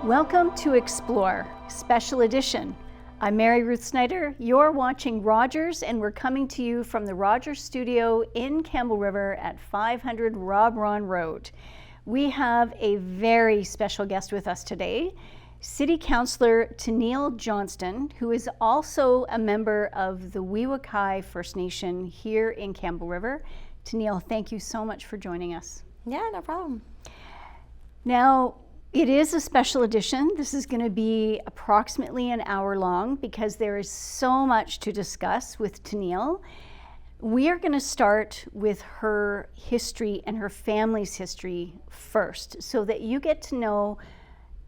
Welcome to eXplore, Special Edition. I'm Mary Ruth Snyder. You're watching Rogers, and we're coming to you from the Rogers Studio in Campbell River at 500 Rob Ron Road. We have a very special guest with us today, City Councillor Tanille Johnston, who is also a member of the WeWaiKai First Nation here in Campbell River. Tanille, thank you so much for joining us. Yeah, no problem. Now, it is a special edition. This is going to be approximately an hour long because there is so much to discuss with Tanille. We are going to start with her history and her family's history first so that you get to know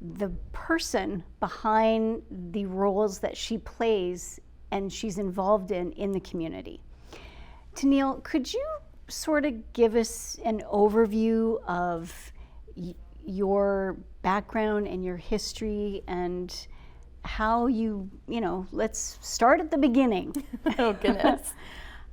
the person behind the roles that she plays and she's involved in the community. Tanille, could you sort of give us an overview of your background and your history and how let's start at the beginning. Oh, goodness.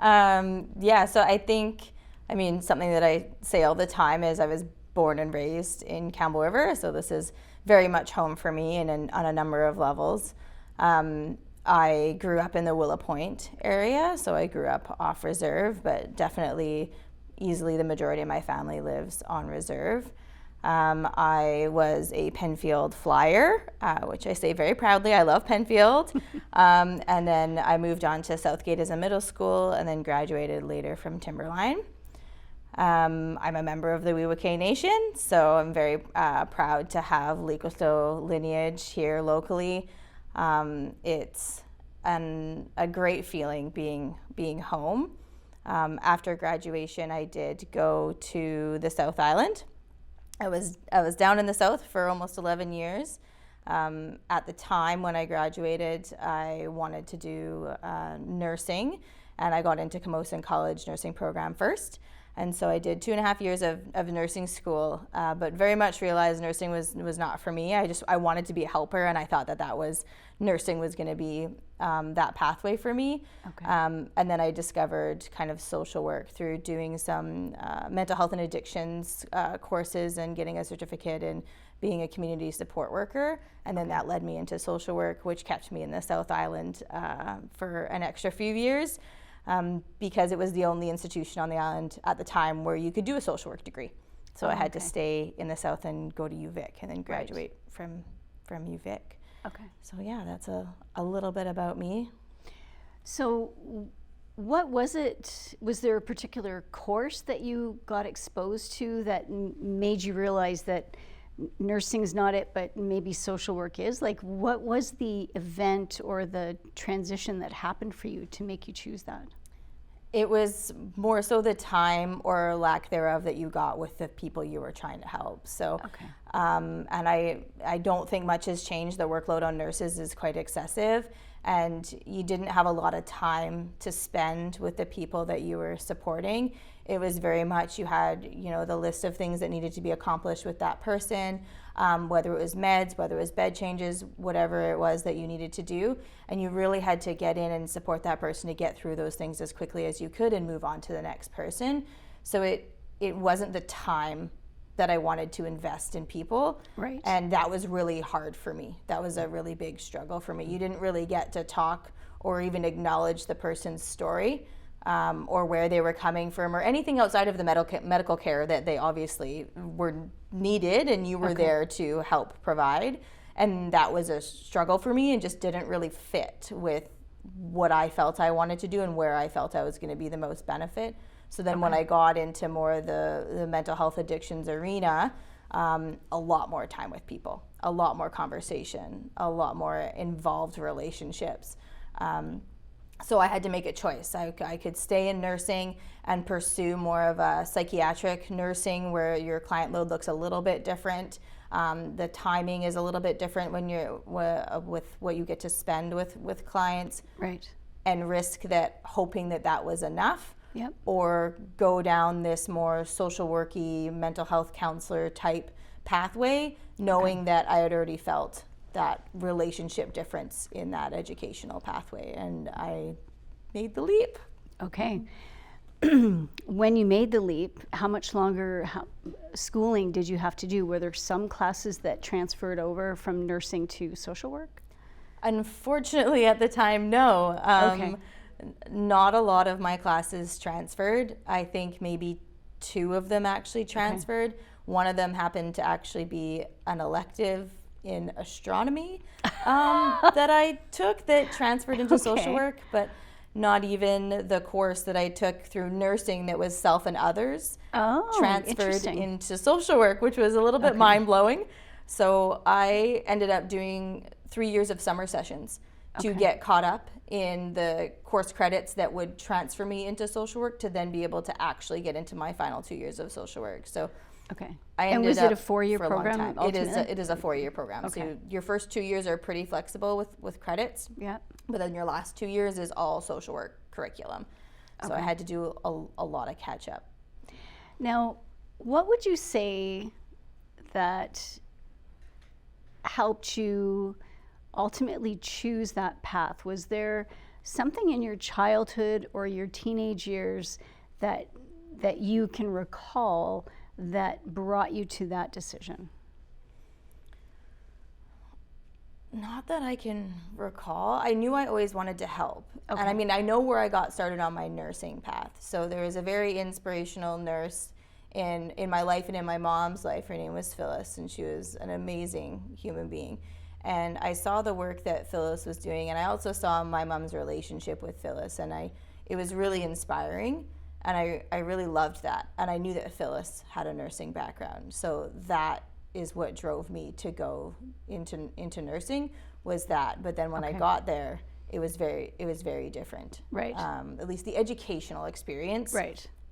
So I mean, something that I say all the time is I was born and raised in Campbell River, so this is very much home for me and on a number of levels. I grew up in the Willow Point area, so I grew up off reserve, but definitely easily the majority of my family lives on reserve. I was a Penfield Flyer, which I say very proudly. I love Penfield. And then I moved on to Southgate as a middle school and then graduated later from Timberline. I'm a member of the WeWaiKai Nation, so I'm very proud to have Likosto lineage here locally. It's a great feeling being home. After graduation, I did go to the South Island. I was down in the South for almost 11 years. At the time when I graduated, I wanted to do nursing, and I got into Camosun College nursing program first. And so I did 2.5 years of nursing school, but very much realized nursing was not for me. I wanted to be a helper, and I thought that nursing was going to be that pathway for me. Okay. And then I discovered kind of social work through doing some mental health and addictions courses and getting a certificate in being a community support worker. And then that led me into social work, which kept me in the South Island for an extra few years. Because it was the only institution on the island at the time where you could do a social work degree. So I had to stay in the South and go to UVic and then graduate from UVic. Okay. So yeah, that's a little bit about me. So what was it? Was there a particular course that you got exposed to that made you realize that nursing's not it, but maybe social work is? Like, what was the event or the transition that happened for you to make you choose that? It was more so the time or lack thereof that you got with the people you were trying to help. So, okay. And I don't think much has changed. The workload on nurses is quite excessive, and you didn't have a lot of time to spend with the people that you were supporting. It was very much you had, the list of things that needed to be accomplished with that person, whether it was meds, whether it was bed changes, whatever it was that you needed to do. And you really had to get in and support that person to get through those things as quickly as you could and move on to the next person. So it wasn't the time that I wanted to invest in people. Right. And that was really hard for me. That was a really big struggle for me. You didn't really get to talk or even acknowledge the person's story. Or where they were coming from, or anything outside of the medical care that they obviously were needed, and you were there to help provide. And that was a struggle for me, and just didn't really fit with what I felt I wanted to do and where I felt I was going to be the most benefit. So then when I got into more the mental health addictions arena, a lot more time with people, a lot more conversation, a lot more involved relationships. So I had to make a choice. I could stay in nursing and pursue more of a psychiatric nursing where your client load looks a little bit different. The timing is a little bit different when you're with what you get to spend with clients. Right. And risk that, hoping that was enough. Yep. Or go down this more social worky, mental health counselor type pathway, knowing that I had already felt that relationship difference in that educational pathway, and I made the leap. Okay. when you made the leap, how much longer schooling did you have to do? Were there some classes that transferred over from nursing to social work? Unfortunately, at the time, no. Okay. Not a lot of my classes transferred. I think maybe 2 of them actually transferred. One of them happened to actually be an elective in astronomy that I took that transferred into social work, but not even the course that I took through nursing that was self and others transferred into social work, which was a little bit mind-blowing. So I ended up doing 3 years of summer sessions to get caught up in the course credits that would transfer me into social work to then be able to actually get into my final 2 years of social work. So I ended and was up it a 4-year for a long program? time. It is a 4-year program. So your first 2 years are pretty flexible with credits. Yeah. But then your last 2 years is all social work curriculum. So I had to do a lot of catch up. Now, what would you say that helped you ultimately choose that path? Was there something in your childhood or your teenage years that you can recall that brought you to that decision? Not that I can recall. I knew I always wanted to help. And I mean, I know where I got started on my nursing path. So there was a very inspirational nurse in my life and in my mom's life. Her name was Phyllis, and she was an amazing human being. And I saw the work that Phyllis was doing, and I also saw my mom's relationship with Phyllis, and it was really inspiring, and I really loved that. And I knew that Phyllis had a nursing background, so that is what drove me to go into nursing, was that. But then when I got there, it was very different. Right. At least the educational experience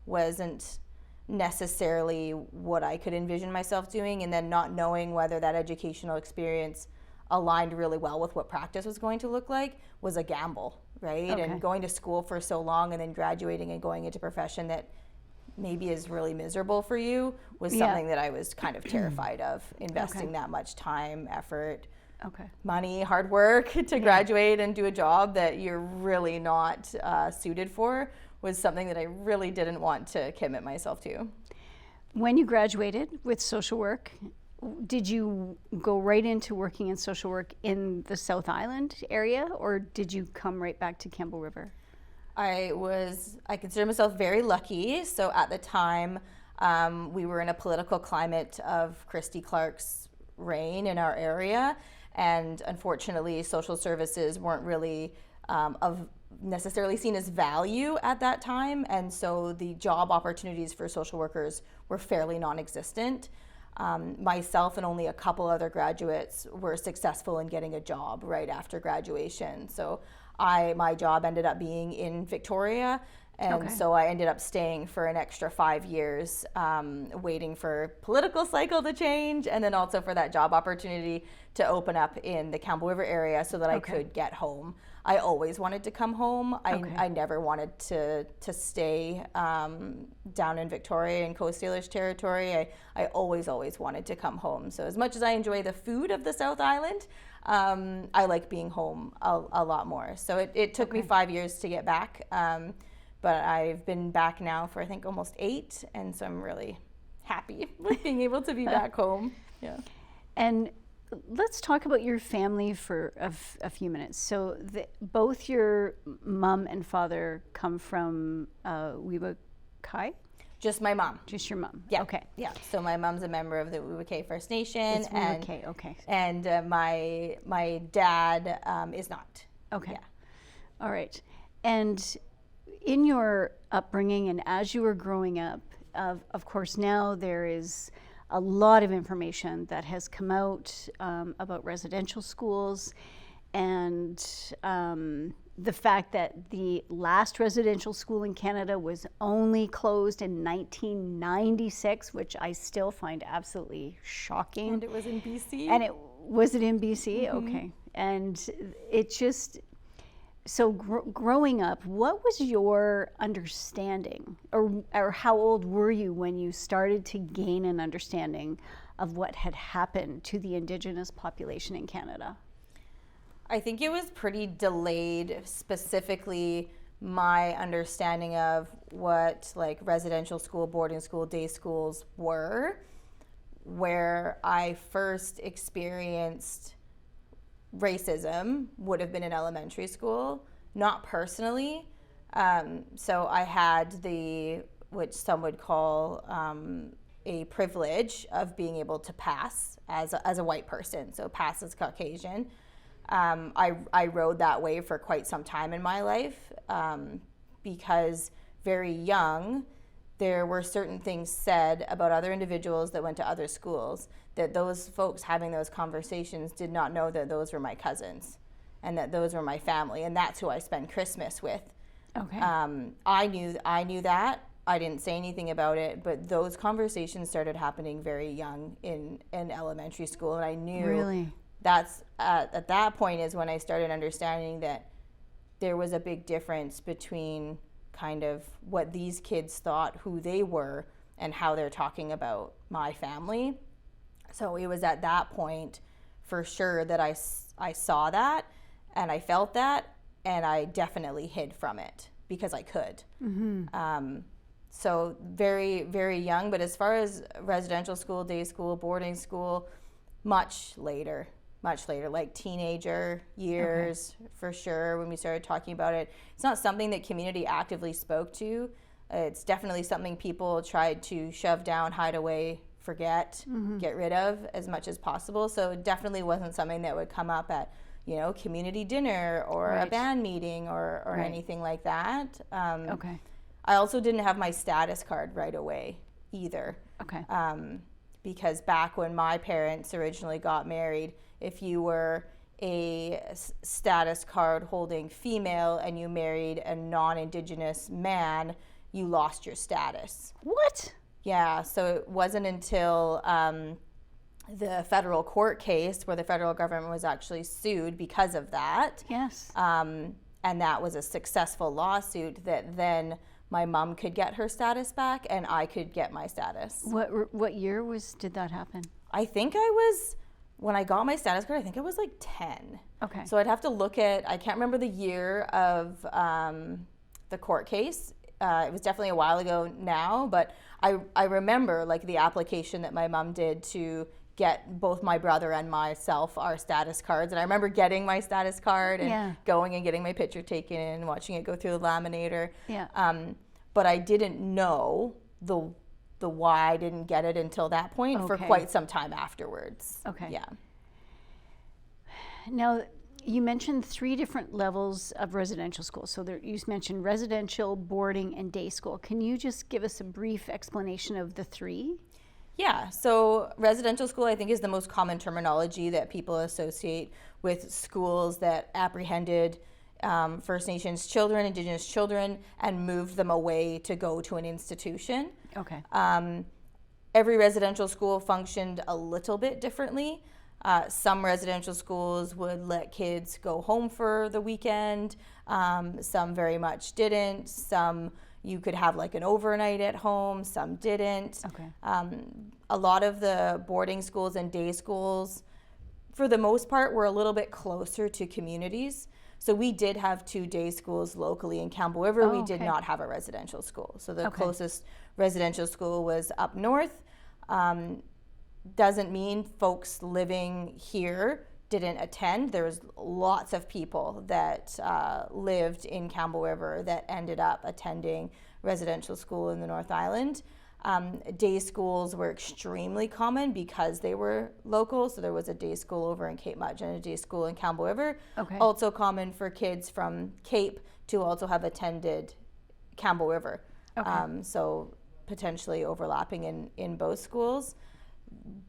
wasn't necessarily what I could envision myself doing, and then not knowing whether that educational experience aligned really well with what practice was going to look like was a gamble, right? And going to school for so long and then graduating and going into a profession that maybe is really miserable for you was something that I was kind of terrified of, investing that much time, effort, money, hard work to graduate and do a job that you're really not suited for was something that I really didn't want to commit myself to. When you graduated with social work, did you go right into working in social work in the South Island area, or did you come right back to Campbell River? I consider myself very lucky. So at the time, we were in a political climate of Christy Clark's reign in our area, and unfortunately, social services weren't really necessarily seen as value at that time, and so the job opportunities for social workers were fairly non-existent. Myself and only a couple other graduates were successful in getting a job right after graduation. So my job ended up being in Victoria, and so I ended up staying for an extra 5 years, waiting for political cycle to change, and then also for that job opportunity to open up in the Campbell River area so that I could get home. I always wanted to come home. I never wanted to stay down in Victoria and Coast Salish territory. I always wanted to come home. So as much as I enjoy the food of the South Island, I like being home a lot more. So it took me 5 years to get back, but I've been back now for I think almost 8, and so I'm really happy with being able to be back home. Yeah. And let's talk about your family for a few minutes. So both your mom and father come from WeWaiKai? Just my mom. Just your mom? Yeah. Okay. Yeah. So my mom's a member of the WeWaiKai First Nation. It's WeWaiKai, okay. And my dad is not. Okay. Yeah. All right. And in your upbringing and as you were growing up, of course now there is a lot of information that has come out about residential schools, and the fact that the last residential school in Canada was only closed in 1996, which I still find absolutely shocking. And it was in BC. And was it in BC? Mm-hmm. Okay. And it just, so growing up, what was your understanding, or how old were you when you started to gain an understanding of what had happened to the Indigenous population in Canada? I think it was pretty delayed, specifically my understanding of what like residential school, boarding school, day schools were. Where I first experienced racism would have been in elementary school, not personally. So I had which some would call a privilege of being able to pass as a white person, so pass as Caucasian. I rode that wave for quite some time in my life because very young, there were certain things said about other individuals that went to other schools that those folks having those conversations did not know that those were my cousins and that those were my family, and that's who I spend Christmas with. Okay. I knew that. I didn't say anything about it, but those conversations started happening very young in elementary school, and I knew Really? that's at that point is when I started understanding that there was a big difference between kind of what these kids thought who they were and how they're talking about my family. So it was at that point for sure that I saw that and I felt that, and I definitely hid from it because I could. So very, very young, but as far as residential school, day school, boarding school, much later, like teenager years, for sure, when we started talking about it. It's not something that community actively spoke to. It's definitely something people tried to shove down, hide away, forget, get rid of as much as possible. So it definitely wasn't something that would come up at, community dinner or a band meeting or anything like that. Okay. I also didn't have my status card right away either. Okay. Because back when my parents originally got married, if you were a status card holding female and you married a non-Indigenous man, you lost your status. What? Yeah, so it wasn't until the federal court case where the federal government was actually sued because of that. Yes. And that was a successful lawsuit that then my mom could get her status back and I could get my status. What year did that happen? I think when I got my status card, I think I was like 10. Okay. So I'd have to look I can't remember the year of the court case. It was definitely a while ago now, but I remember like the application that my mom did to get both my brother and myself our status cards. And I remember getting my status card and going and getting my picture taken and watching it go through the laminator. Yeah. But I didn't know the why I didn't get it until that point for quite some time afterwards. Okay. Yeah. Now, you mentioned 3 different levels of residential school. So you mentioned residential, boarding, and day school. Can you just give us a brief explanation of the 3? Yeah, so residential school I think is the most common terminology that people associate with schools that apprehended First Nations children, Indigenous children, and moved them away to go to an institution. Okay. Every residential school functioned a little bit differently. Some residential schools would let kids go home for the weekend. Some very much didn't. Some you could have like an overnight at home. Some didn't. Okay. A lot of the boarding schools and day schools, for the most part, were a little bit closer to communities. So we did have 2 day schools locally in Campbell River. We did not have a residential school. So the closest residential school was up north. Doesn't mean folks living here didn't attend. There was lots of people that lived in Campbell River that ended up attending residential school in the North Island. Day schools were extremely common because they were local. So there was a day school over in Cape Mudge and a day school in Campbell River. Okay. Also common for kids from Cape to also have attended Campbell River. Okay. So potentially overlapping in both schools.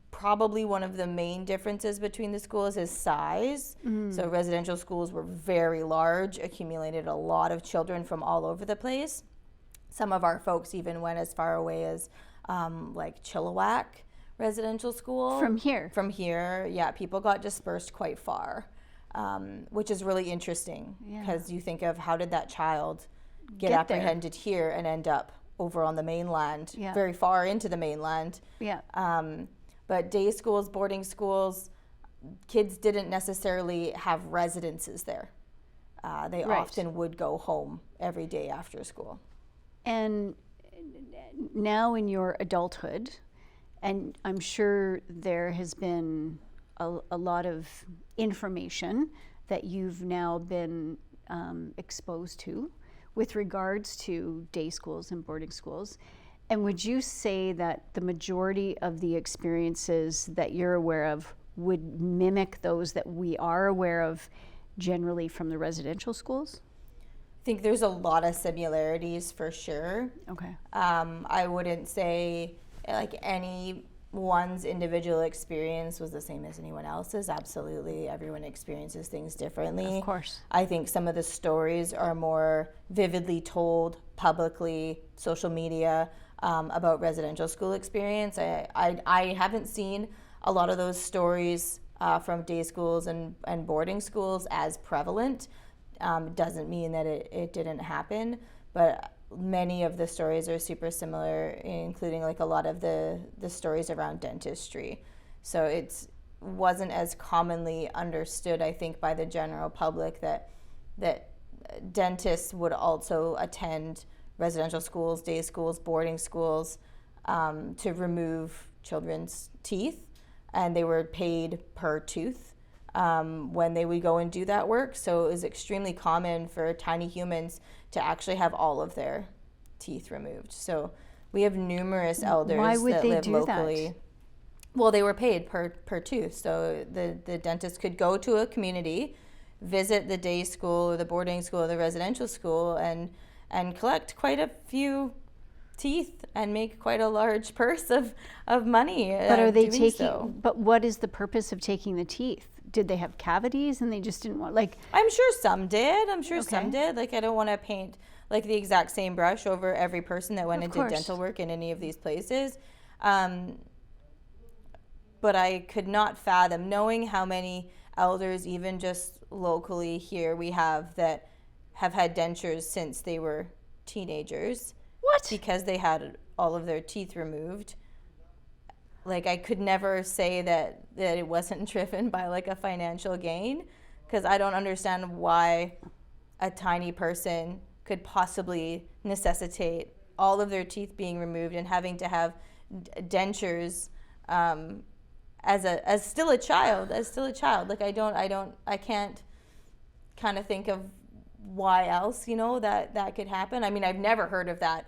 Probably one of the main differences between the schools is size. So residential schools were very large, accumulated a lot of children from all over the place. Some of our folks even went as far away as like Chilliwack Residential School. From here? From here, yeah. People got dispersed quite far, which is really interesting because you think of how did that child get apprehended here and end up over on the mainland, very far into the mainland. Yeah. But day schools, boarding schools, kids didn't necessarily have residences there. they Right. often would go home every day after school. And now in your adulthood, and I'm sure there has been a lot of information that you've now been exposed to with regards to day schools and boarding schools. And would you say that the majority of the experiences that you're aware of would mimic those that we are aware of generally from the residential schools? I think there's a lot of similarities for sure. Okay. I wouldn't say like anyone's individual experience was the same as anyone else's. Absolutely, everyone experiences things differently. Of course. I think some of the stories are more vividly told publicly, social media, about residential school experience. I haven't seen a lot of those stories from day schools and boarding schools as prevalent. Doesn't mean that it didn't happen, but many of the stories are super similar, including like a lot of the stories around dentistry. So it wasn't as commonly understood, I think, by the general public that dentists would also attend residential schools, day schools, boarding schools to remove children's teeth, and they were paid per tooth when they would go and do that work. So it was extremely common for tiny humans to actually have all of their teeth removed. So we have numerous elders that live locally. That? Well, they were paid per tooth. So the dentist could go to a community, visit the day school or the boarding school or the residential school, and collect quite a few teeth and make quite a large purse of money. But are they taking? So. But what is the purpose of taking the teeth? Did they have cavities and they just didn't want, like? I'm sure some did. Some did. Like, I don't want to paint like the exact same brush over every person that went and did dental work in any of these places. But I could not fathom, knowing how many elders, even just locally here, we have that have had dentures since they were teenagers. What? Because they had all of their teeth removed. Like, I could never say that it wasn't driven by like a financial gain, because I don't understand why a tiny person could possibly necessitate all of their teeth being removed and having to have dentures as still a child. Like, I can't kind of think of why else, that could happen. I mean, I've never heard of that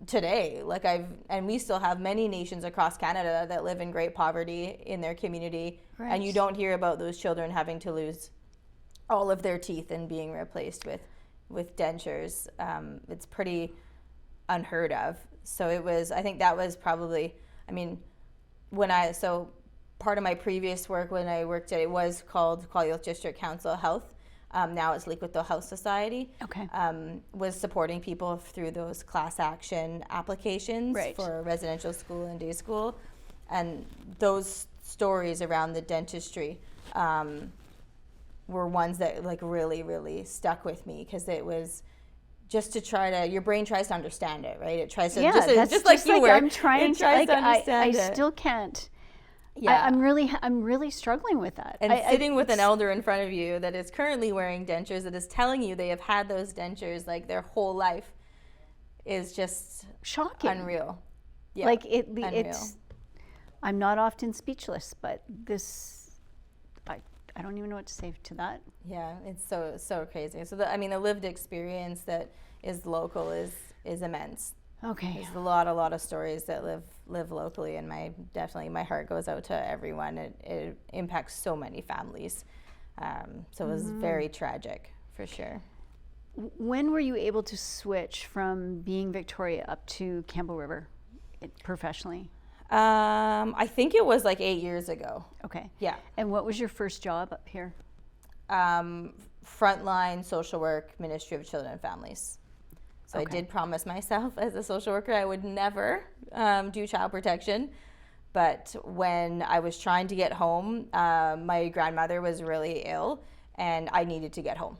today. Like, and we still have many nations across Canada that live in great poverty in their community. Right. And you don't hear about those children having to lose all of their teeth and being replaced with dentures. It's pretty unheard of. So I think that was probably, I mean, part of my previous work when I worked at, it was called Youth District Council Health. Now it's Liquidville Health Society. Okay. Was supporting people through those class action applications for residential school and day school. And those stories around the dentistry were ones that like really, really stuck with me, because it was just to try to, your brain tries to understand it, right? It tries to, just like you were. I'm trying to understand it. I still can't. Yeah. I'm really struggling with that. And sitting with an elder in front of you that is currently wearing dentures, that is telling you they have had those dentures like their whole life, is just shocking, unreal. Yeah, like it's. I'm not often speechless, but this, I don't even know what to say to that. Yeah, it's so crazy. So the lived experience that is local is immense. Okay. There's a lot of stories that live locally, and my heart goes out to everyone. It impacts so many families. So it was very tragic, for sure. When were you able to switch from being Victoria up to Campbell River professionally? I think it was like 8 years ago. Okay. Yeah. And what was your first job up here? Frontline social work, Ministry of Children and Families. So I did promise myself as a social worker I would never do child protection. But when I was trying to get home, my grandmother was really ill and I needed to get home.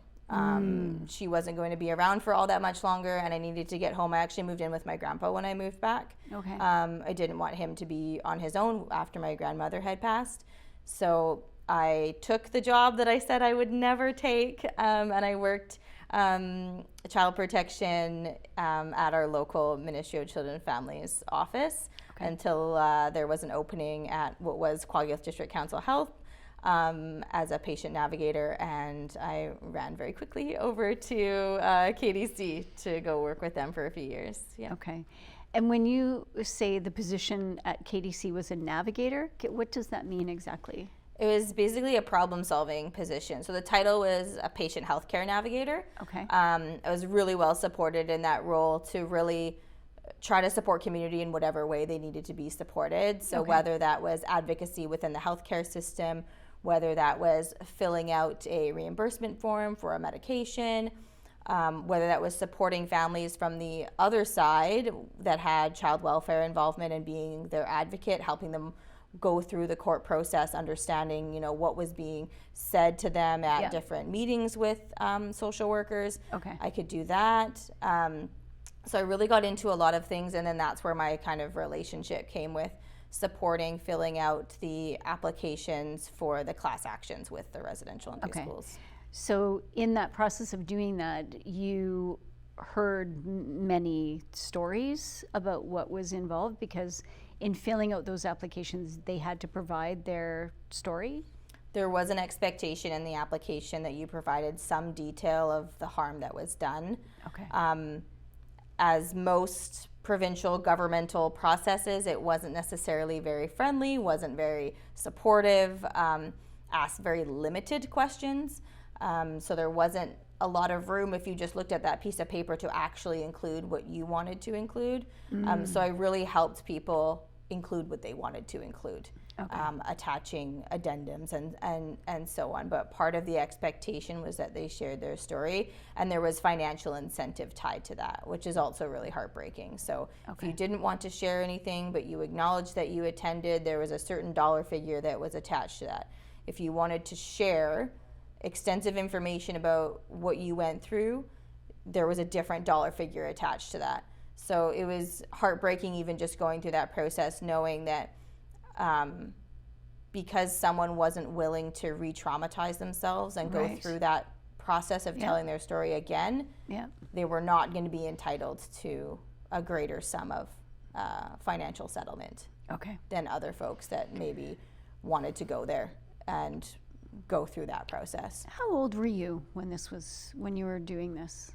She wasn't going to be around for all that much longer, and I needed to get home. I actually moved in with my grandpa when I moved back. Okay. I didn't want him to be on his own after my grandmother had passed. So I took the job that I said I would never take, and I worked child protection at our local Ministry of Children and Families office until there was an opening at what was Quagga District Council Health as a patient navigator, and I ran very quickly over to KDC to go work with them for a few years. Yeah. Okay. And when you say the position at KDC was a navigator, what does that mean exactly? It was basically a problem-solving position. So the title was a patient healthcare navigator. Okay. I was really well supported in that role to really try to support community in whatever way they needed to be supported. So whether that was advocacy within the healthcare system, whether that was filling out a reimbursement form for a medication, whether that was supporting families from the other side that had child welfare involvement and being their advocate, helping them go through the court process, understanding, you know, what was being said to them at different meetings with social workers. Okay. I could do that. So I really got into a lot of things, and then that's where my kind of relationship came with supporting, filling out the applications for the class actions with the residential and day schools. So in that process of doing that, you heard many stories about what was involved, because in filling out those applications, they had to provide their story? There was an expectation in the application that you provided some detail of the harm that was done. Okay. As most provincial governmental processes, it wasn't necessarily very friendly, wasn't very supportive, asked very limited questions. So there wasn't a lot of room if you just looked at that piece of paper to actually include what you wanted to include. So I really helped people include what they wanted to include, attaching addendums and so on. But part of the expectation was that they shared their story, and there was financial incentive tied to that, which is also really heartbreaking. So if you didn't want to share anything, but you acknowledged that you attended, there was a certain dollar figure that was attached to that. If you wanted to share extensive information about what you went through, there was a different dollar figure attached to that. So it was heartbreaking even just going through that process, knowing that because someone wasn't willing to re-traumatize themselves and go through that process of telling their story again, they were not going to be entitled to a greater sum of financial settlement than other folks that maybe wanted to go there and go through that process. How old were you when you were doing this?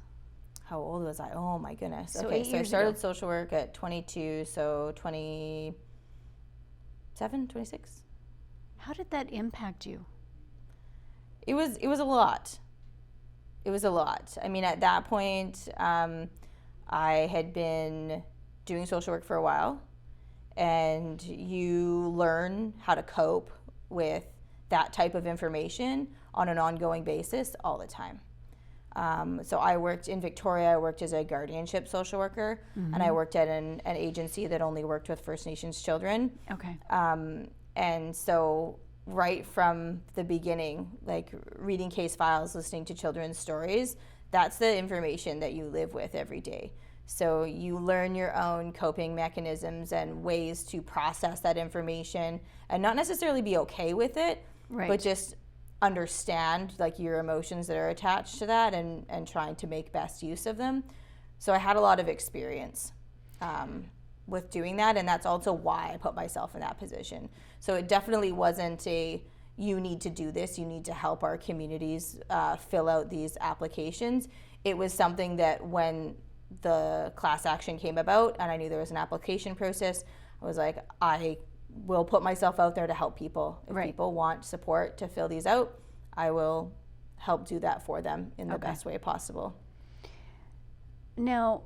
How old was I? Oh my goodness. So okay, 8 so I years started ago. social work at 22, so 27, 26. How did that impact you? It was a lot. It was a lot. I mean, at that point, I had been doing social work for a while, and you learn how to cope with that type of information on an ongoing basis all the time. So I worked in Victoria, I worked as a guardianship social worker, and I worked at an agency that only worked with First Nations children. Okay. And so right from the beginning, like reading case files, listening to children's stories, that's the information that you live with every day. So you learn your own coping mechanisms and ways to process that information and not necessarily be okay with it, but just understand like your emotions that are attached to that and trying to make best use of them. So I had a lot of experience with doing that, and that's also why I put myself in that position. So it definitely wasn't you need to do this, you need to help our communities fill out these applications. It was something that when the class action came about and I knew there was an application process, I was like, I will put myself out there to help people. If people want support to fill these out, I will help do that for them in the best way possible. Now,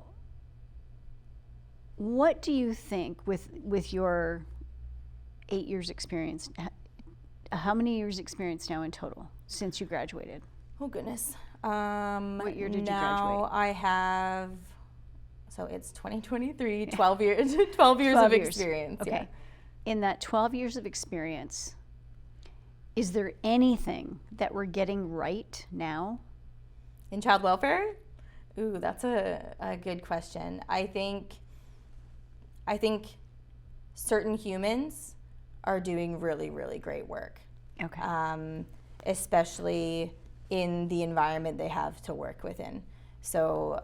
what do you think with your 8 years experience, how many years experience now in total since you graduated? Oh goodness. What year did you now graduate? I have, so it's 2023, 12 years, 12 years of experience. Okay. In that 12 years of experience, is there anything that we're getting right now? In child welfare? Ooh, that's a good question. I think certain humans are doing really, really great work. Okay. Especially in the environment they have to work within. So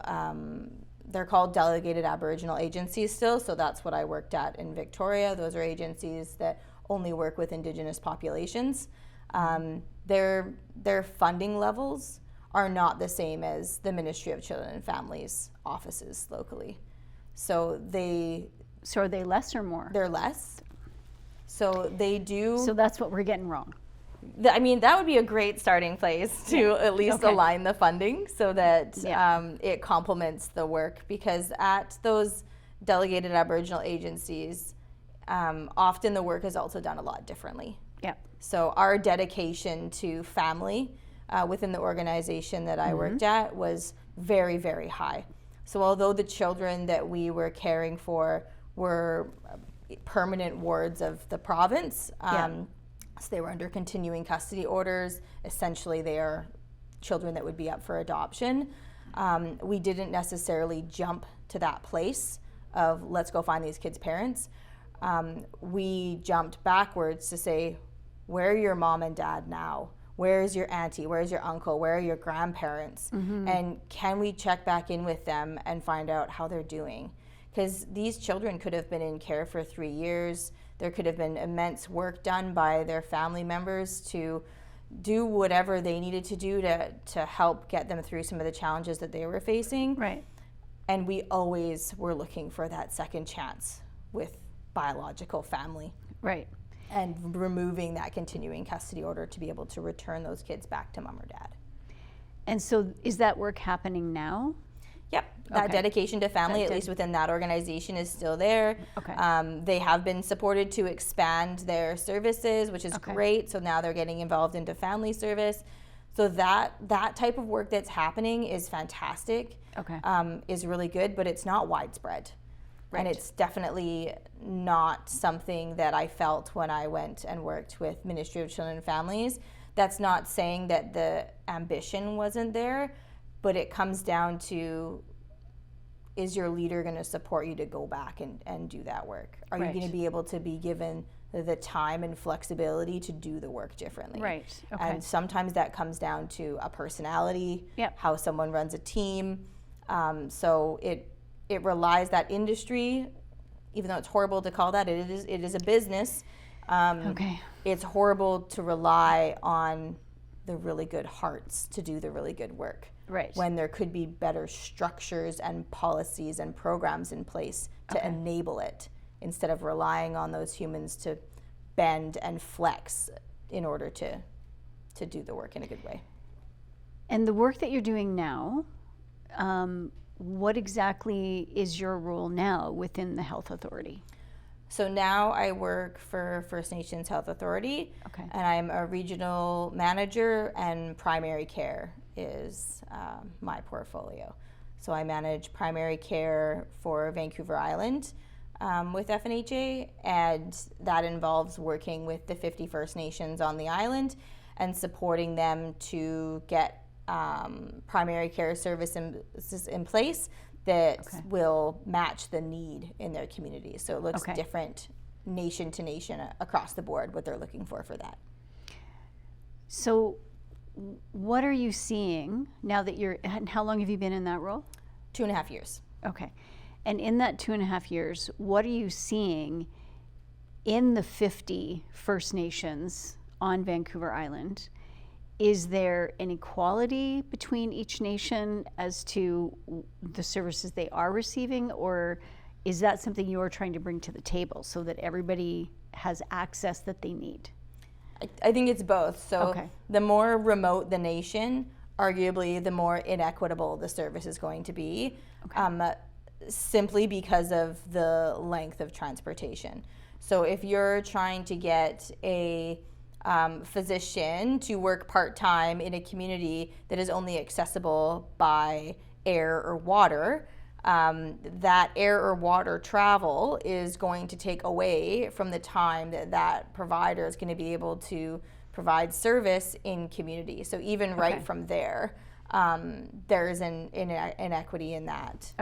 they're called delegated Aboriginal agencies still, so that's what I worked at in Victoria. Those are agencies that only work with Indigenous populations. Their funding levels are not the same as the Ministry of Children and Families offices locally. So are they less or more? they're less. So they do. So that's what we're getting wrong. I mean, that would be a great starting place to at least align the funding so that it complements the work, because at those delegated Aboriginal agencies, often the work is also done a lot differently. Yeah. So our dedication to family within the organization that I worked at was very, very high. So although the children that we were caring for were permanent wards of the province, so they were under continuing custody orders. Essentially, they are children that would be up for adoption. We didn't necessarily jump to that place of let's go find these kids' parents. We jumped backwards to say, where are your mom and dad now? Where is your auntie? Where is your uncle? Where are your grandparents? And can we check back in with them and find out how they're doing? Because these children could have been in care for 3 years. There could have been immense work done by their family members to do whatever they needed to do to help get them through some of the challenges that they were facing. Right. And we always were looking for that second chance with biological family. Right. And removing that continuing custody order to be able to return those kids back to mom or dad. And so is that work happening now? Yep, that dedication to family, at least within that organization, is still there. Okay. They have been supported to expand their services, which is great. So now they're getting involved into family service. So that type of work that's happening is fantastic, is really good, but it's not widespread. Right. And it's definitely not something that I felt when I went and worked with Ministry of Children and Families. That's not saying that the ambition wasn't there, but it comes down to, is your leader going to support you to go back and do that work? Are you going to be able to be given the time and flexibility to do the work differently? Right. Okay. And sometimes that comes down to a personality, how someone runs a team. So it relies, that industry, even though it's horrible to call that, it is a business. It's horrible to rely on the really good hearts to do the really good work. Right. When there could be better structures and policies and programs in place to enable it, instead of relying on those humans to bend and flex in order to do the work in a good way. And the work that you're doing now, what exactly is your role now within the Health Authority? So now I work for First Nations Health Authority, and I'm a regional manager, and primary care is my portfolio. So I manage primary care for Vancouver Island with FNHA, and that involves working with the 50 First Nations on the island and supporting them to get primary care services in place that will match the need in their community. So it looks different nation to nation across the board, what they're looking for that. So what are you seeing now that and how long have you been in that role? 2.5 years. Okay. And in that 2.5 years, what are you seeing in the 50 First Nations on Vancouver Island? Is there an equality between each nation as to the services they are receiving, or is that something you're trying to bring to the table so that everybody has access that they need? I think it's both. So the more remote the nation, arguably the more inequitable the service is going to be, simply because of the length of transportation. So if you're trying to get a physician to work part-time in a community that is only accessible by air or water, that air or water travel is going to take away from the time that provider is going to be able to provide service in community. So even right from there, there's an inequity in that.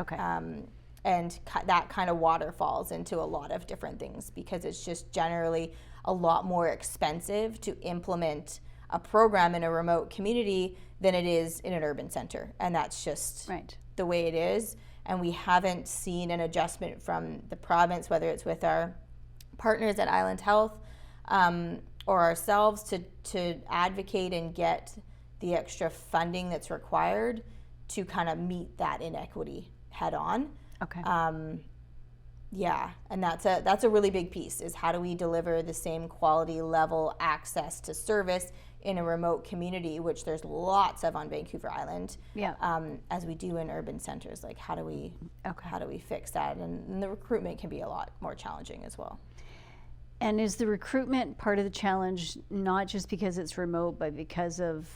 and that kind of waterfalls into a lot of different things, because it's just generally a lot more expensive to implement a program in a remote community than it is in an urban center. And that's just the way it is. And we haven't seen an adjustment from the province, whether it's with our partners at Island Health or ourselves, to advocate and get the extra funding that's required to kind of meet that inequity head on. Okay. Yeah, and that's a really big piece, is how do we deliver the same quality level access to service in a remote community, which there's lots of on Vancouver Island, as we do in urban centers. Like, how do we fix that? And the recruitment can be a lot more challenging as well. And is the recruitment part of the challenge not just because it's remote, but because of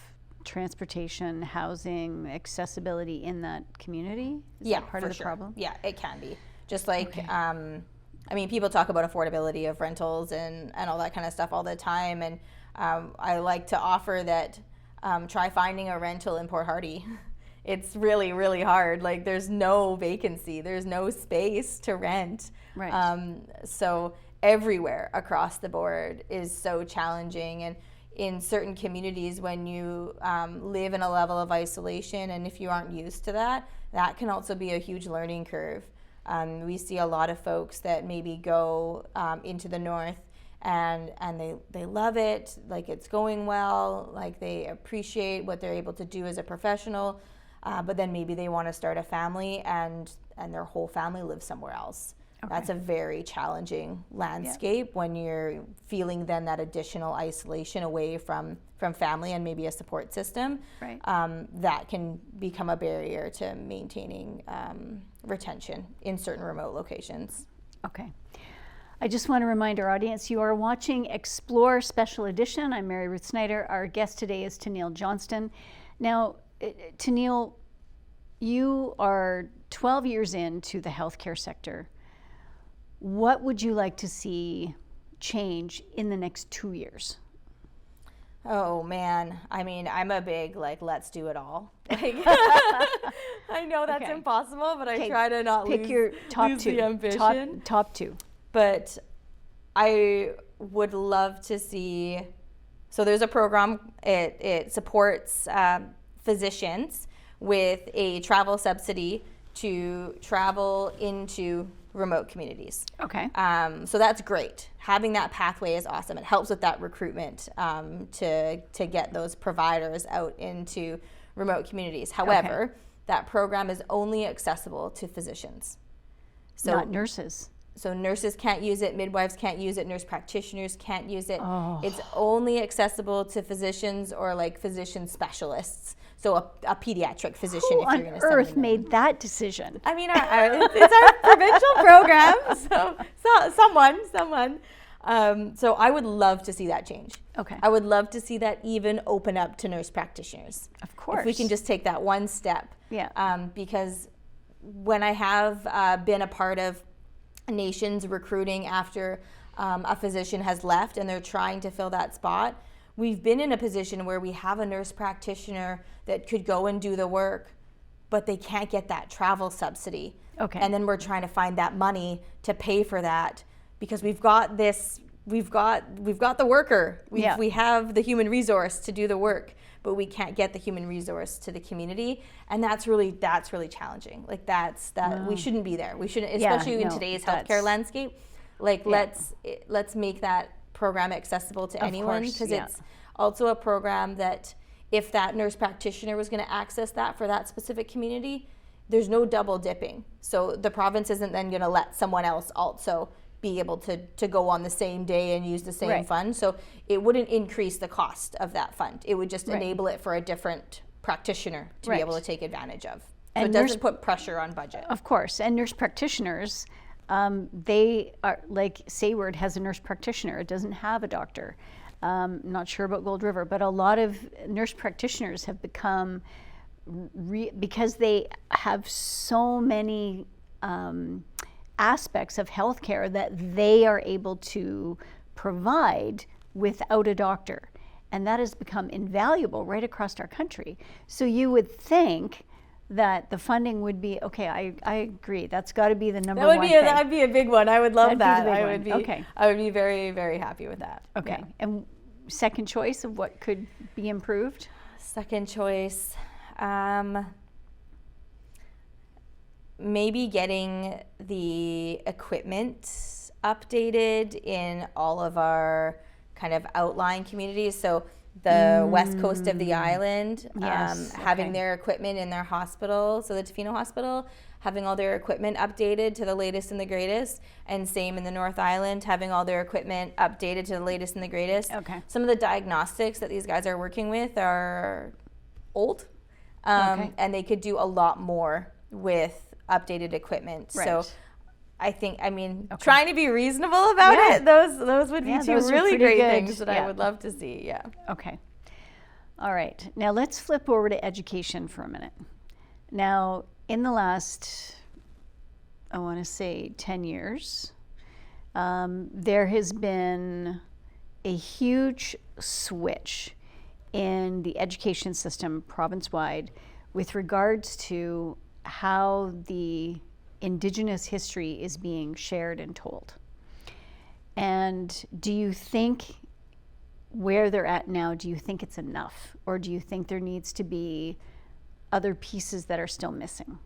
transportation, housing, accessibility in that community? Is that part of the problem? Yeah, it can be. Just like, I mean, people talk about affordability of rentals and all that kind of stuff all the time. And I like to offer that try finding a rental in Port Hardy. It's really, really hard. Like, there's no vacancy. There's no space to rent. Right. So everywhere across the board is so challenging. And in certain communities, when you live in a level of isolation, and if you aren't used to that, that can also be a huge learning curve. We see a lot of folks that maybe go into the north and they love it, like it's going well, like they appreciate what they're able to do as a professional, but then maybe they want to start a family and their whole family lives somewhere else. Okay. That's a very challenging landscape when you're feeling then that additional isolation away from family and maybe a support system. Right. That can become a barrier to maintaining retention in certain remote locations. Okay. I just want to remind our audience, you are watching eXplore Special Edition. I'm Mary Ruth Snyder. Our guest today is Tanille Johnston. Now, Tanille, you are 12 years into the healthcare sector. What would you like to see change in the next 2 years? Oh man, I mean, I'm a big let's do it all. Like, I know that's impossible, but I try to not pick lose, your top lose two. the ambition. Top two. But I would love to see. So there's a program. It supports physicians with a travel subsidy to travel into remote communities. Okay. So that's great. Having that pathway is awesome. It helps with that recruitment to get those providers out into remote communities. However, that program is only accessible to physicians. So not nurses. So nurses can't use it, midwives can't use it, nurse practitioners can't use it. Oh. It's only accessible to physicians or physician specialists. So a pediatric physician, Who if you're on going to send earth them in. made that decision? I mean, it's our provincial program, so someone. So I would love to see that change. Okay. I would love to see that even open up to nurse practitioners. Of course. If we can just take that one step. Yeah. Because when I have been a part of nations recruiting after a physician has left and they're trying to fill that spot, we've been in a position where we have a nurse practitioner that could go and do the work, but they can't get that travel subsidy. Okay. And then we're trying to find that money to pay for that, because we've got the worker. We have the human resource to do the work, but we can't get the human resource to the community, and that's really challenging. We shouldn't be there. We shouldn't, especially in today's healthcare landscape. Let's make that program accessible to anyone, because it's also a program that if that nurse practitioner was going to access that for that specific community, there's no double dipping. So the province isn't then going to let someone else also be able to go on the same day and use the same fund. So it wouldn't increase the cost of that fund. It would just enable it for a different practitioner to be able to take advantage of. So it doesn't put pressure on budget. Of course. And nurse practitioners, they are, like Sayward has a nurse practitioner. It doesn't have a doctor. Not sure about Gold River, but a lot of nurse practitioners have become, because they have so many aspects of healthcare that they are able to provide without a doctor. And that has become invaluable right across our country. So you would think that the funding would be, okay, I agree. That's got to be the number That would one be thing. that'd be a big one. I would love That'd be that. the big I one. would be Okay. I would be very, very happy with that. Okay. Yeah. And second choice of what could be improved? Second choice, maybe getting the equipment updated in all of our kind of outlying communities. So the west coast of the island, Yes, having okay. their equipment in their hospital, so the Tofino Hospital, having all their equipment updated to the latest and the greatest, and same in the North Island, having all their equipment updated to the latest and the greatest. Okay. Some of the diagnostics that these guys are working with are old, Okay. and they could do a lot more with updated equipment. So Right. I think, trying to be reasonable about Yeah. it, those would be Yeah, two those are really pretty great good. things that Yeah. I would love to see. Yeah. Okay. All right. Now let's flip over to education for a minute. Now, in the last, I want to say 10 years, there has been a huge switch in the education system province-wide with regards to how the Indigenous history is being shared and told. And do you think where they're at now, do you think it's enough? Or do you think there needs to be other pieces that are still missing?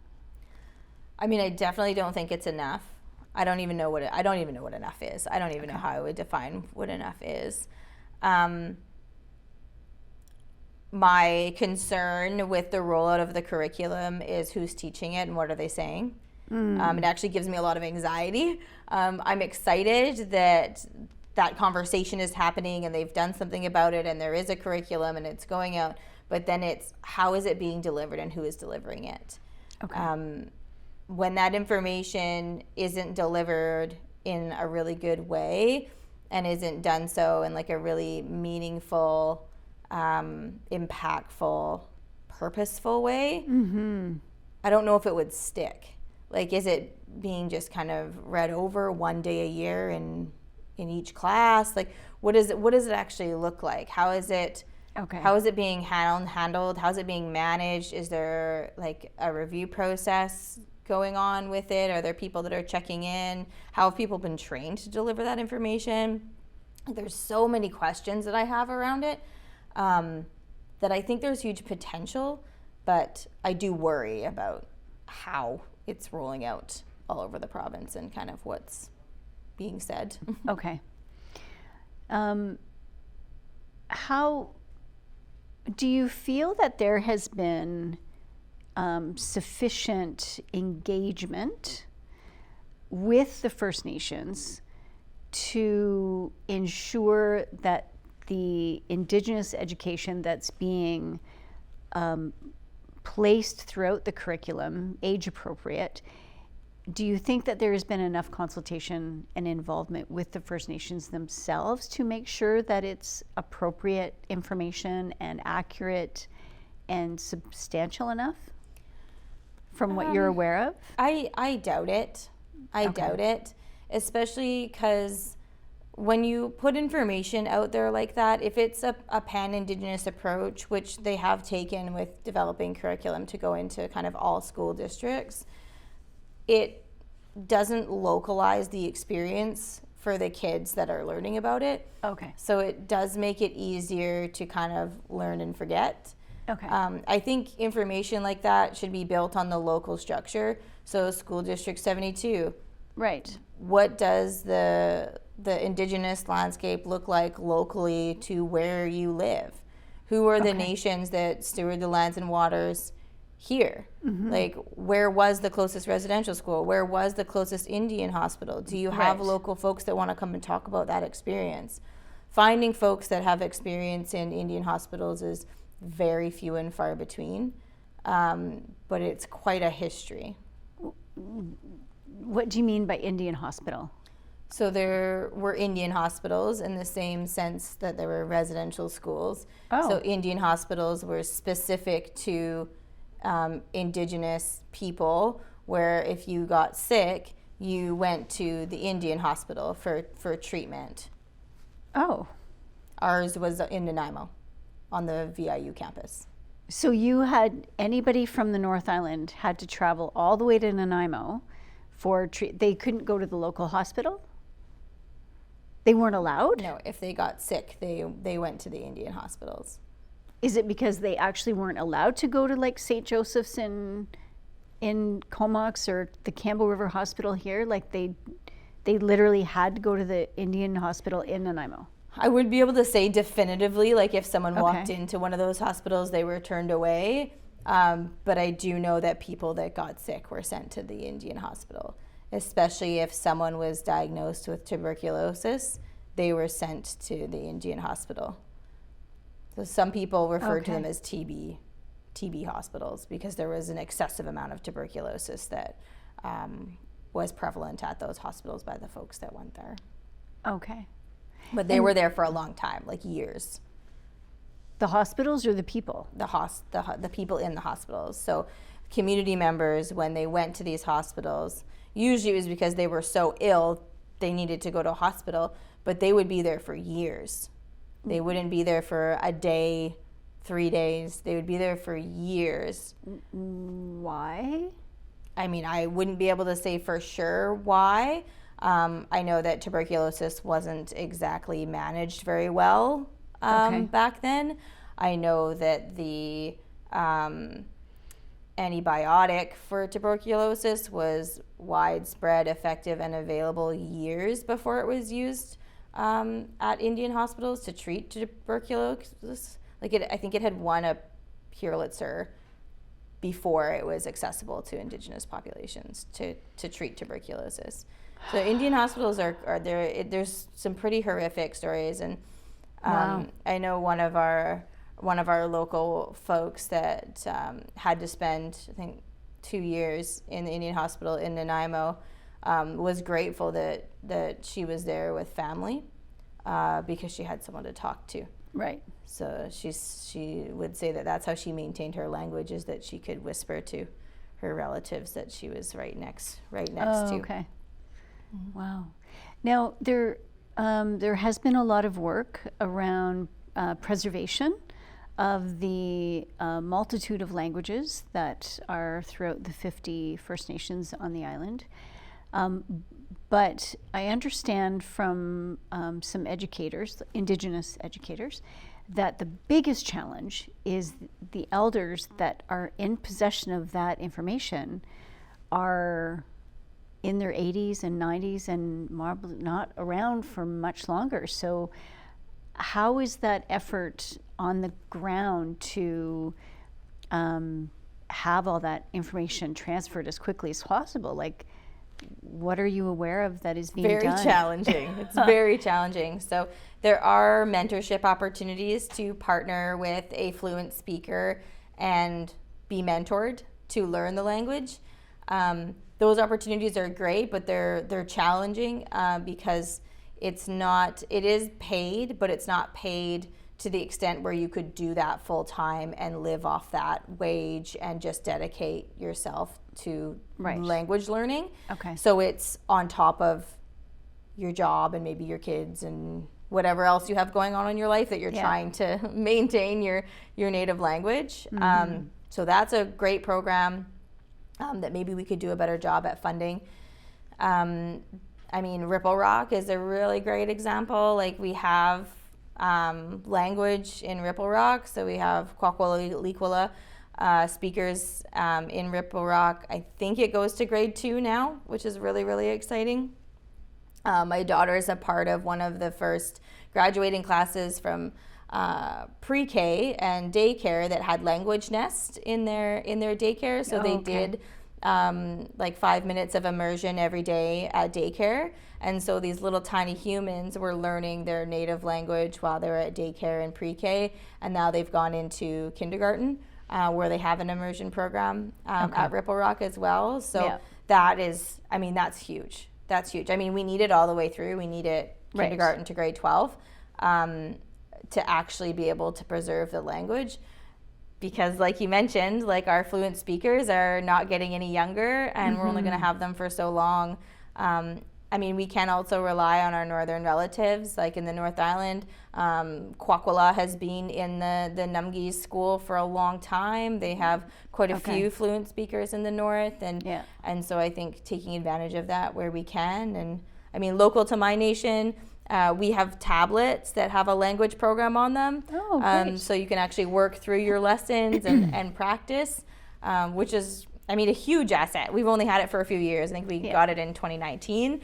I definitely don't think it's enough. I don't even know what enough is. I don't even know how I would define what enough is. My concern with the rollout of the curriculum is who's teaching it and what are they saying. It actually gives me a lot of anxiety. I'm excited that conversation is happening and they've done something about it and there is a curriculum and it's going out, but then it's how is it being delivered and who is delivering it. Okay. When that information isn't delivered in a really good way and isn't done so in like a really meaningful, impactful, purposeful way, I don't know if it would stick. Like, is it being just kind of read over one day a year in each class? Like, what does it actually look like? How is it being handled? How is it being managed? Is there like a review process going on with it? Are there people that are checking in? How have people been trained to deliver that information? There's so many questions that I have around it, that I think there's huge potential, but I do worry about how it's rolling out all over the province and kind of what's being said. Okay. How do you feel that there has been sufficient engagement with the First Nations to ensure that the Indigenous education that's being placed throughout the curriculum, age appropriate? Do you think that there has been enough consultation and involvement with the First Nations themselves to make sure that it's appropriate information and accurate and substantial enough from what you're aware of? I doubt it. I doubt it, especially because when you put information out there like that, if it's a pan-Indigenous approach, which they have taken with developing curriculum to go into kind of all school districts, it doesn't localize the experience for the kids that are learning about it. Okay. So it does make it easier to kind of learn and forget. Okay. I think information like that should be built on the local structure. So School District 72. Right. What does the Indigenous landscape look like locally to where you live? Who are the nations that steward the lands and waters here? Like, where was the closest residential school? Where was the closest Indian hospital? Do you have local folks that want to come and talk about that experience? Finding folks that have experience in Indian hospitals is very few and far between, but it's quite a history. What do you mean by Indian hospital? So there were Indian hospitals in the same sense that there were residential schools. Oh. So Indian hospitals were specific to Indigenous people, where if you got sick, you went to the Indian hospital for treatment. Oh. Ours was in Nanaimo on the VIU campus. So you had anybody from the North Island had to travel all the way to Nanaimo for they couldn't go to the local hospital? They weren't allowed? No, if they got sick, they went to the Indian hospitals. Is it because they actually weren't allowed to go to like St. Joseph's in Comox or the Campbell River Hospital here? Like they literally had to go to the Indian hospital in Nanaimo? I would be able to say definitively, like if someone walked Okay. into one of those hospitals, they were turned away. But I do know that people that got sick were sent to the Indian hospital, especially if someone was diagnosed with tuberculosis, they were sent to the Indian hospital. So some people referred to them as TB hospitals because there was an excessive amount of tuberculosis that was prevalent at those hospitals by the folks that went there. Okay. But they were there for a long time, like years. The hospitals or the people? The people in the hospitals. So community members, when they went to these hospitals, usually it was because they were so ill they needed to go to a hospital, but they would be there for years. They wouldn't be there for a day, 3 days. They would be there for years. Why? I mean, I wouldn't be able to say for sure why. I know that tuberculosis wasn't exactly managed very well back then. I know that the antibiotic for tuberculosis was widespread, effective, and available years before it was used at Indian hospitals to treat tuberculosis. I think it had won a Pulitzer before it was accessible to Indigenous populations to treat tuberculosis. So Indian hospitals are there. There's some pretty horrific stories, and Wow. I know one of our local folks that had to spend, I think, 2 years in the Indian hospital in Nanaimo. Was grateful that she was there with family because she had someone to talk to. Right. So she would say that that's how she maintained her language, is that she could whisper to her relatives that she was right next to. Okay. Wow. Now there has been a lot of work around preservation of the multitude of languages that are throughout the 50 First Nations on the island. But I understand from some educators, Indigenous educators, that the biggest challenge is the elders that are in possession of that information are in their 80s and 90s and not around for much longer. So how is that effort on the ground to have all that information transferred as quickly as possible? Like, what are you aware of that is being Very done? challenging. It's very challenging. So there are mentorship opportunities to partner with a fluent speaker and be mentored to learn the language. Those opportunities are great, but they're challenging because it is paid, but it's not paid to the extent where you could do that full time and live off that wage and just dedicate yourself to language learning. Okay. So it's on top of your job and maybe your kids and whatever else you have going on in your life that you're trying to maintain your native language. So that's a great program that maybe we could do a better job at funding. I mean, Ripple Rock is a really great example. Like, we have language in Ripple Rock. So we have Kwakwala Likwala speakers in Ripple Rock. I think it goes to grade 2 now, which is really, really exciting. My daughter is a part of one of the first graduating classes from pre-K and daycare that had Language Nest in their daycare. So they did like 5 minutes of immersion every day at daycare. And so these little tiny humans were learning their native language while they were at daycare and pre-K. And now they've gone into kindergarten where they have an immersion program at Ripple Rock as well. So that is, I mean, that's huge. That's huge. I mean, we need it all the way through. We need it kindergarten to grade 12 to actually be able to preserve the language. Because like you mentioned, like, our fluent speakers are not getting any younger, and we're only going to have them for so long. I mean, we can also rely on our northern relatives, like in the North Island. Kwakwala has been in the Numgis school for a long time. They have quite a few fluent speakers in the north, and so I think taking advantage of that where we can. And I mean, local to my nation, we have tablets that have a language program on them. Oh, great. So you can actually work through your lessons and practice, which is, I mean, a huge asset. We've only had it for a few years. I think we got it in 2019.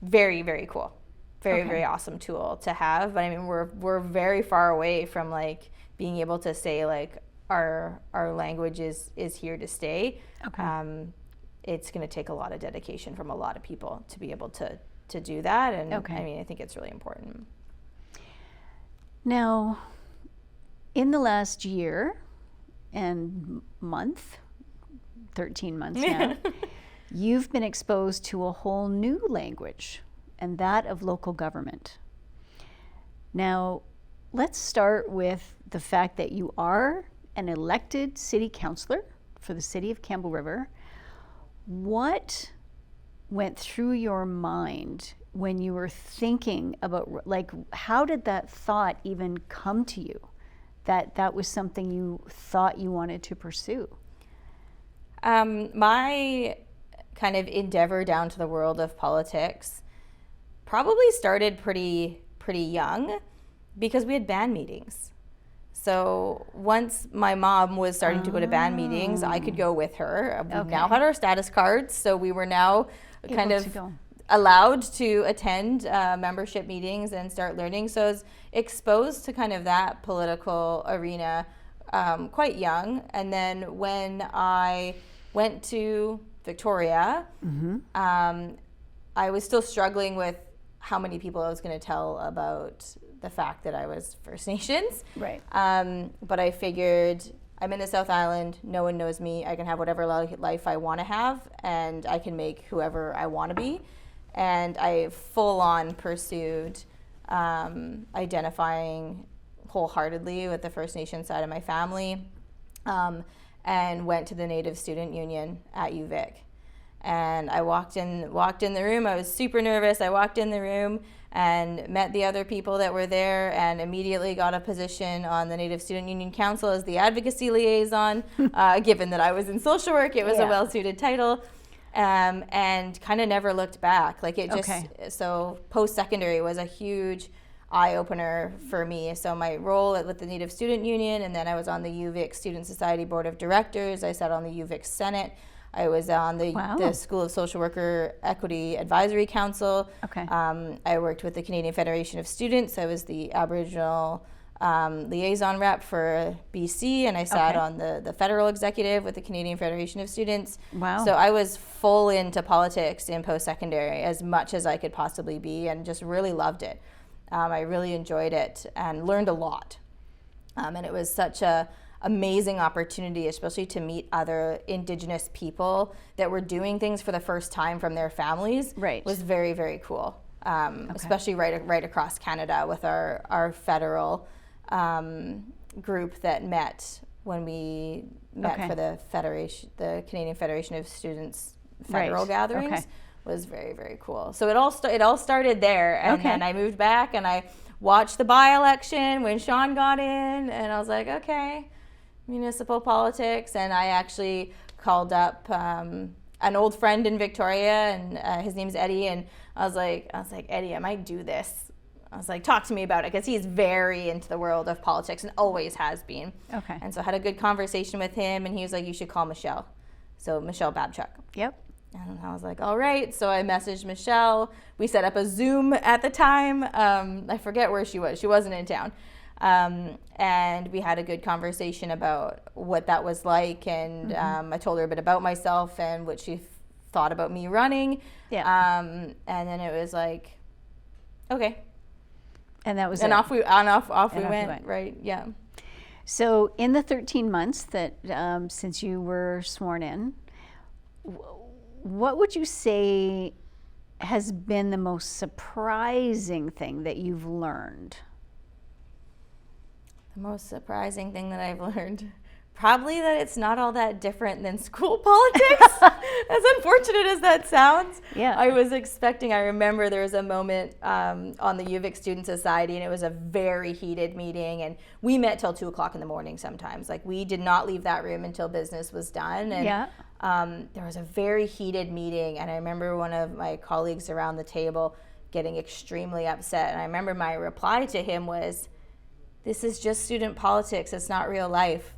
Very, very cool. Very awesome tool to have. But I mean, we're very far away from like being able to say like our language is here to stay. It's going to take a lot of dedication from a lot of people to be able to do that. And I mean, I think it's really important. Now, in the last year and month, 13 months now, you've been exposed to a whole new language, and that of local government. Now, let's start with the fact that you are an elected city councillor for the city of Campbell River. What went through your mind when you were thinking about, like, how did that thought even come to you, that was something you thought you wanted to pursue? My kind of endeavor down to the world of politics probably started pretty young, because we had band meetings. So once my mom was starting to go to band meetings, I could go with her. We now had our status cards, so we were now kind of allowed to attend membership meetings and start learning. So I was exposed to kind of that political arena quite young. And then when I went to Victoria, I was still struggling with how many people I was going to tell about the fact that I was First Nations. Right. But I figured, I'm in the South Island, no one knows me, I can have whatever life I want to have, and I can make whoever I want to be. And I full on pursued identifying wholeheartely with the First Nation side of my family, and went to the Native Student Union at UVic. And I walked in the room. I was super nervous. I walked in the room and met the other people that were there, and immediately got a position on the Native Student Union Council as the Advocacy liaison. Given that I was in social work, it was a well-suited title, and kind of never looked back. Like it just so post-secondary was a huge eye-opener for me. So my role with the Native Student Union, and then I was on the UVic Student Society Board of Directors. I sat on the UVic Senate. I was on the School of Social Worker Equity Advisory Council. I worked with the Canadian Federation of Students. I was the Aboriginal liaison rep for BC, and I sat on the federal executive with the Canadian Federation of Students. So I was full into politics in post-secondary as much as I could possibly be, and just really loved it. I really enjoyed it and learned a lot. And it was such a amazing opportunity, especially to meet other Indigenous people that were doing things for the first time from their families. Was very, very cool. Especially right across Canada with our federal group that met when we met for the Canadian Federation of Students federal gatherings. Was very, very cool. So it all started there, and then I moved back and I watched the by-election when Sean got in, and I was like, okay, municipal politics. And I actually called up an old friend in Victoria, and his name's Eddie, and I was like, Eddie, I might do this. I was like, talk to me about it, because he's very into the world of politics and always has been. And so I had a good conversation with him, and he was like, you should call Michelle. So Michelle Babchuk. And I was like, all right. So I messaged Michelle. We set up a Zoom at the time. I forget where she was. She wasn't in town. And we had a good conversation about what that was like. And I told her a bit about myself and what she thought about me running. And then it was like, okay. And that was and it. off we went. Right. Yeah. So in the 13 months that since you were sworn in, what would you say has been the most surprising thing that you've learned? The most surprising thing that I've learned Probably that it's not all that different than school politics, as unfortunate as that sounds. Yeah. I remember there was a moment on the UVic Student Society, and it was a very heated meeting, and we met till 2 o'clock in the morning sometimes. Like, we did not leave that room until business was done. And there was a very heated meeting, and I remember one of my colleagues around the table getting extremely upset. And I remember my reply to him was, "This is just student politics. It's not real life."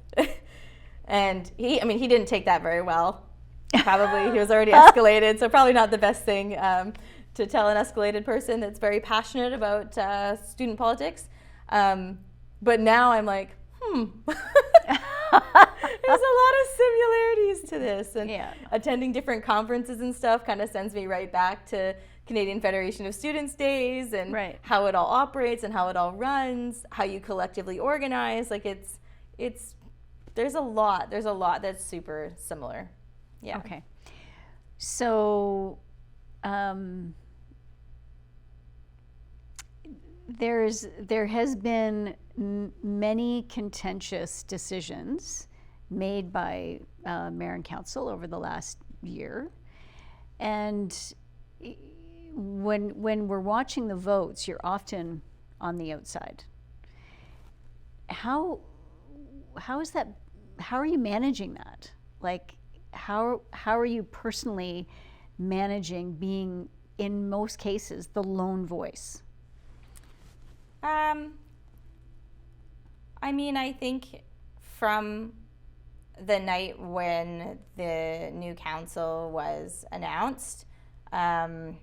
And he didn't take that very well. Probably he was already escalated, so probably not the best thing to tell an escalated person that's very passionate about student politics. But now I'm like, there's a lot of similarities to this. And attending different conferences and stuff kind of sends me right back to Canadian Federation of Students Days and how it all operates and how it all runs, how you collectively organize. Like, there's a lot that's super similar. Yeah. Okay. So there has been many contentious decisions made by mayor and council over the last year, and when we're watching the votes, you're often on the outside. How is that? How are you managing that? Like, how are you personally managing being, in most cases, the lone voice? I think from the night when the new council was announced, I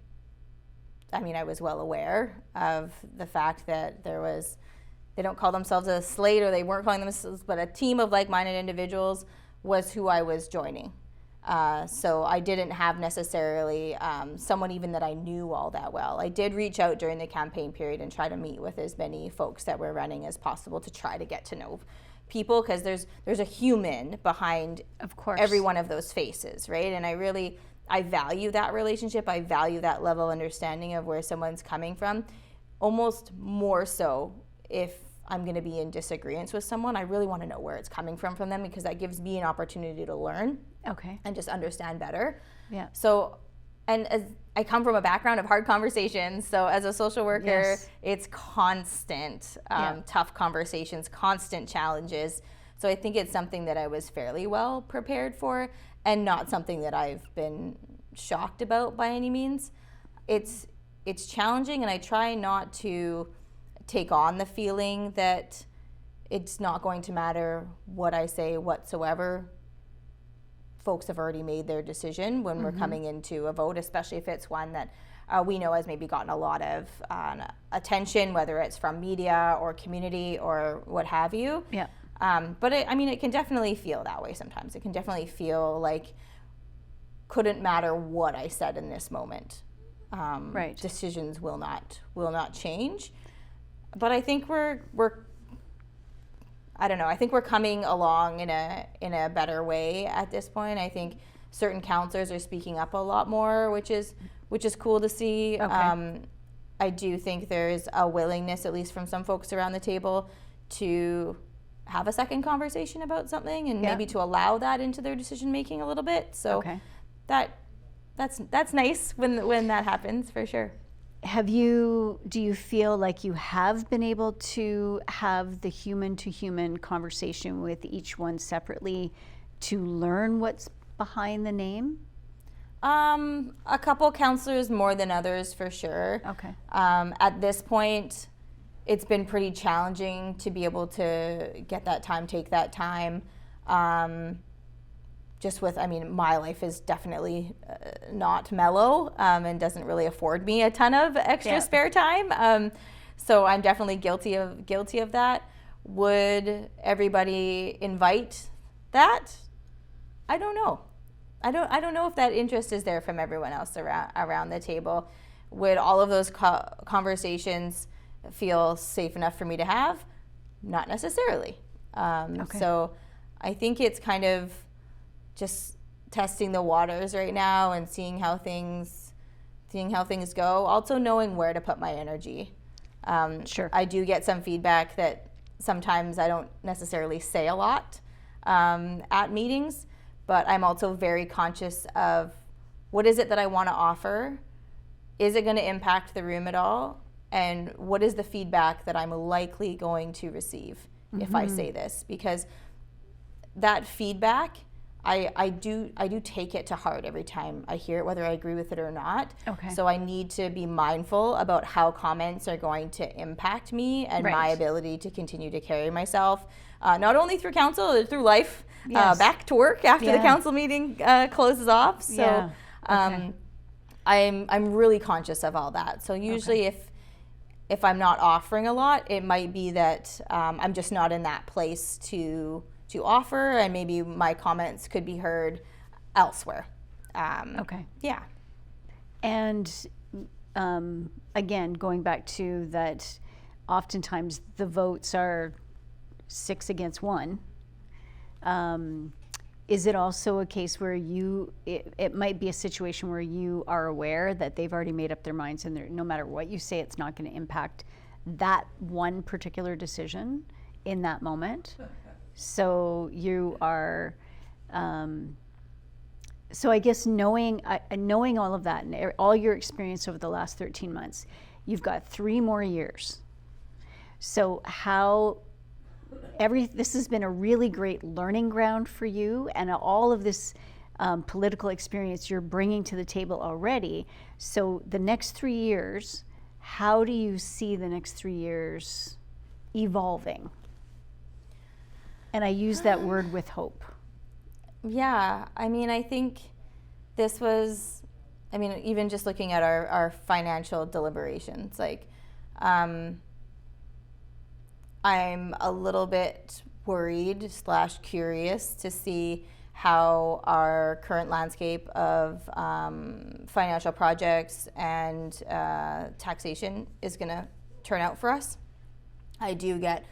was well aware of the fact that they don't call themselves a slate, or they weren't calling themselves, but a team of like-minded individuals was who I was joining. So I didn't have necessarily someone even that I knew all that well. I did reach out during the campaign period and try to meet with as many folks that were running as possible to try to get to know people, because there's a human behind, of course, every one of those faces, right? And I value that relationship. I value that level of understanding of where someone's coming from, almost more so if I'm going to be in disagreement with someone. I really want to know where it's coming from them, because that gives me an opportunity to learn and just understand better. Yeah. So, and as I come from a background of hard conversations, so as a social worker, it's constant tough conversations, constant challenges. So I think it's something that I was fairly well prepared for, and not something that I've been shocked about by any means. It's challenging, and I try not to take on the feeling that it's not going to matter what I say whatsoever. Folks have already made their decision when we're coming into a vote, especially if it's one that we know has maybe gotten a lot of attention, whether it's from media or community or what have you. Yeah. But it can definitely feel that way sometimes. It can definitely feel like couldn't matter what I said in this moment. Decisions will not change. But I think I think we're coming along in a better way at this point. I think certain counselors are speaking up a lot more, which is cool to see. Okay. I do think there's a willingness, at least from some folks around the table, to have a second conversation about something, and maybe to allow that into their decision making a little bit. So that's nice when that happens, for sure. Do you feel like you have been able to have the human-to-human conversation with each one separately to learn what's behind the name? A couple counselors more than others, for sure. Okay. At this point, it's been pretty challenging to be able to get that time, take that time. Just with, my life is definitely not mellow and doesn't really afford me a ton of extra spare time. So I'm definitely guilty of that. Would everybody invite that? I don't know. I don't know if that interest is there from everyone else around the table. Would all of those conversations feel safe enough for me to have? Not necessarily. So I think it's kind of just testing the waters right now and seeing how things go. Also knowing where to put my energy. Sure. I do get some feedback that sometimes I don't necessarily say a lot. at meetings, but I'm also very conscious of what is it that I want to offer? Is it going to impact the room at all? And what is the feedback that I'm likely going to receive if I say this? Because that feedback, I do take it to heart every time I hear it, whether I agree with it or not. Okay. So I need to be mindful about how comments are going to impact me and my ability to continue to carry myself, not only through council, through life, back to work after the council meeting closes off. So I'm really conscious of all that. So usually if I'm not offering a lot, it might be that I'm just not in that place to offer, and maybe my comments could be heard elsewhere. Yeah. And again, going back to that, oftentimes the votes are 6 against 1. Is it also a case where it might be a situation where you are aware that they've already made up their minds, and no matter what you say, it's not going to impact that one particular decision in that moment? So you are, so I guess knowing all of that and all your experience over the last 13 months, you've got 3 more years. So this has been a really great learning ground for you, and all of this political experience you're bringing to the table already. So the next 3 years, how do you see the next 3 years evolving? And I use that word with hope. Yeah, I mean, I think this was, even just looking at our financial deliberations, like, I'm a little bit worried / curious to see how our current landscape of financial projects and taxation is going to turn out for us. I do get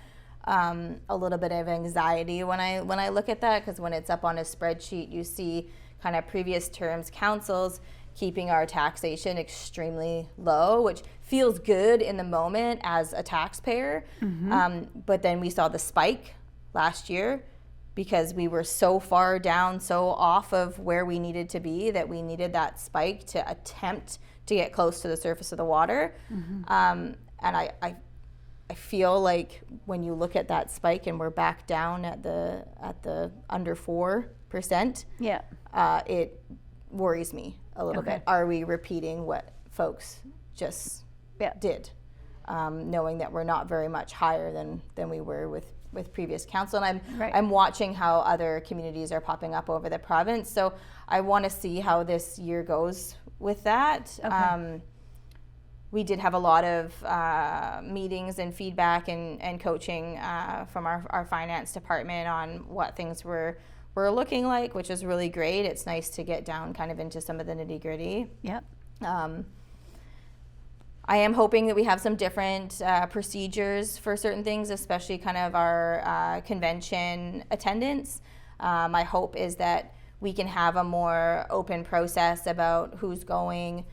a little bit of anxiety when I look at that, because when it's up on a spreadsheet, you see kind of previous terms councils keeping our taxation extremely low, which feels good in the moment as a taxpayer. But then we saw the spike last year because we were so far down, so off of where we needed to be, that we needed that spike to attempt to get close to the surface of the water. And I feel like when you look at that spike and we're back down at the under 4%, it worries me a little bit. Are we repeating what folks just did, knowing that we're not very much higher than we were with previous council? And I'm watching how other communities are popping up over the province. So I want to see how this year goes with that. We did have a lot of meetings and feedback and coaching from our finance department on what things were looking like, which is really great. It's nice to get down kind of into some of the nitty-gritty. I am hoping that we have some different procedures for certain things, especially kind of our convention attendance. My hope is that we can have a more open process about who's going,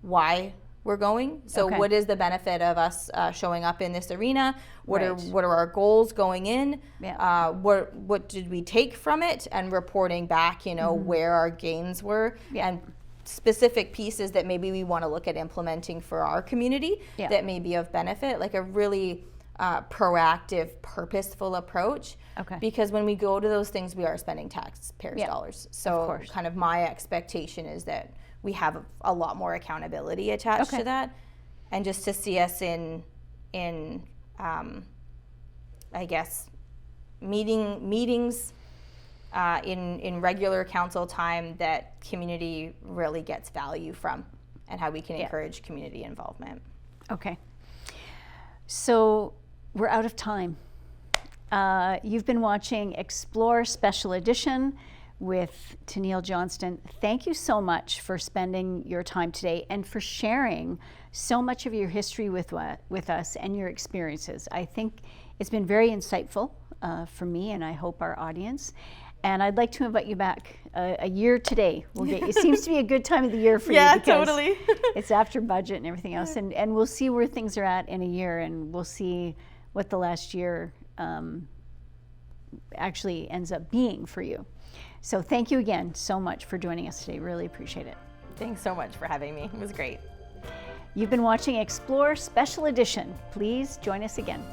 why we're going. So what is the benefit of us showing up in this arena? What are our goals going in? What did we take from it? And reporting back, where our gains were, and specific pieces that maybe we want to look at implementing for our community that may be of benefit, like a really proactive, purposeful approach. Because when we go to those things, we are spending taxpayers' dollars. So kind of my expectation is that we have a lot more accountability attached to that, and just to see us in I guess meetings in regular council time that community really gets value from, and how we can encourage community involvement. So we're out of time. You've been watching eXplore Special Edition with Tanille Johnston. Thank you so much for spending your time today and for sharing so much of your history with us and your experiences. I think it's been very insightful for me, and I hope our audience. And I'd like to invite you back a year today. It seems to be a good time of the year for you, because totally. It's after budget and everything else, and we'll see where things are at in a year, and we'll see what the last year actually ends up being for you. So thank you again so much for joining us today. Really appreciate it. Thanks so much for having me. It was great. You've been watching eXplore Special Edition. Please join us again.